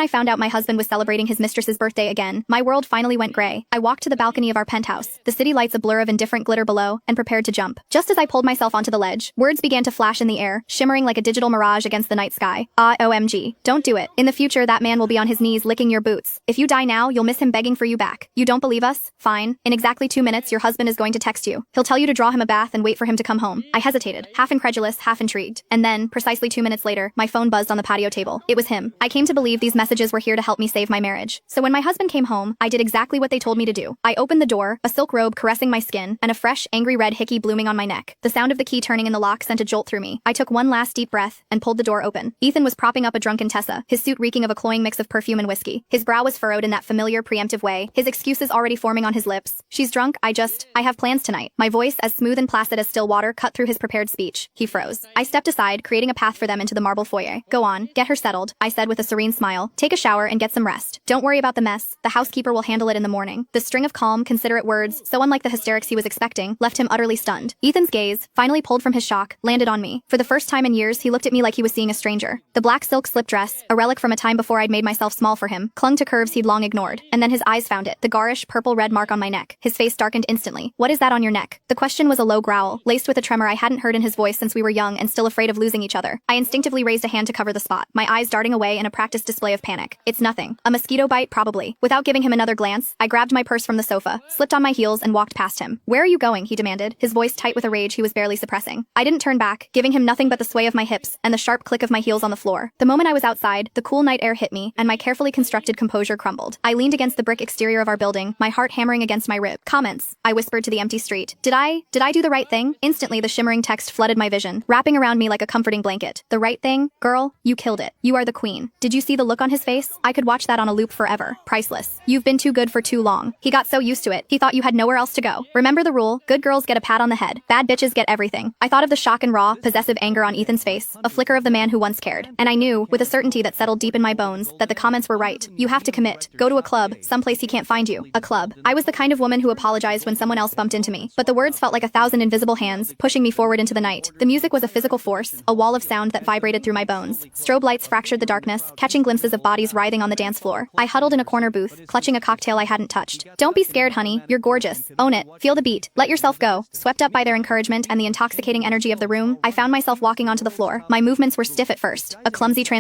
moment I found out my husband was celebrating his mistress's birthday again, my world finally went gray. I walked to the balcony of our penthouse, the city lights a blur of indifferent glitter below, and prepared to jump. Just as I pulled myself onto the ledge, words began to flash in the air, shimmering like a digital mirage against the night sky. OMG. Don't do it. In the future, that man will be on his knees licking your boots. If you die now, you'll miss him begging for you back. You don't believe us? Fine. In exactly 2 minutes, your husband is going to text you. He'll tell you to draw him a bath and wait for him to come home. I hesitated, half incredulous, half intrigued. And then, precisely 2 minutes later, my phone buzzed on the patio table. It was him. I came to believe these messages were here to help me save my marriage. So when my husband came home, I did exactly what they told me to do. I opened the door, a silk robe caressing my skin, and a fresh, angry red hickey blooming on my neck. The sound of the key turning in the lock sent a jolt through me. I took one last deep breath and pulled the door open. Ethan was propping up a drunken Tessa, his suit reeking of a cloying mix of perfume and whiskey. His brow was furrowed in that familiar, preemptive way, his excuses already forming on his lips. She's drunk, I have plans tonight. My voice, as smooth and placid as still water, cut through his prepared speech. He froze. I stepped aside, creating a path for them into the marble foyer. Go on, get her settled, I said with a serene smile. Take a shower and get some rest. Don't worry about the mess. The housekeeper will handle it in the morning. The string of calm, considerate words, so unlike the hysterics he was expecting, left him utterly stunned. Ethan's gaze, finally pulled from his shock, landed on me. For the first time in years, he looked at me like he was seeing a stranger. The black silk slip dress, a relic from a time before I'd made myself small for him, clung to curves he'd long ignored. And then his eyes found it, the garish, purple-red mark on my neck. His face darkened instantly. What is that on your neck? The question was a low growl, laced with a tremor I hadn't heard in his voice since we were young and still afraid of losing each other. I instinctively raised a hand to cover the spot, my eyes darting away in a practiced display of panic. It's nothing. A mosquito bite, probably. Without giving him another glance, I grabbed my purse from the sofa, slipped on my heels, and walked past him. Where are you going? He demanded, his voice tight with a rage he was barely suppressing. I didn't turn back, giving him nothing but the sway of my hips and the sharp click of my heels on the floor. The moment I was outside, the cool night air hit me, and my carefully constructed composure crumbled. I leaned against the brick exterior of our building, my heart hammering against my rib. Comments, I whispered to the empty street. Did I do the right thing? Instantly, the shimmering text flooded my vision, wrapping around me like a comforting blanket. The right thing? Girl, you killed it. You are the queen. Did you see the look on his face? I could watch that on a loop forever. Priceless. You've been too good for too long. He got so used to it, he thought you had nowhere else to go. Remember the rule, good girls get a pat on the head. Bad bitches get everything. I thought of the shock and raw, possessive anger on Ethan's face, a flicker of the man who once cared. And I knew, with a certainty that settled deep in my bones, that the comments were right. You have to commit. Go to a club, someplace he can't find you. A club. I was the kind of woman who apologized when someone else bumped into me. But the words felt like 1,000 invisible hands, pushing me forward into the night. The music was a physical force, a wall of sound that vibrated through my bones. Strobe lights fractured the darkness, catching glimpses of bodies writhing on the dance floor. I huddled in a corner booth, clutching a cocktail I hadn't touched. Don't be scared, honey. You're gorgeous. Own it. Feel the beat. Let yourself go. Swept up by their encouragement and the intoxicating energy of the room, I found myself walking onto the floor. My movements were stiff at first, a clumsy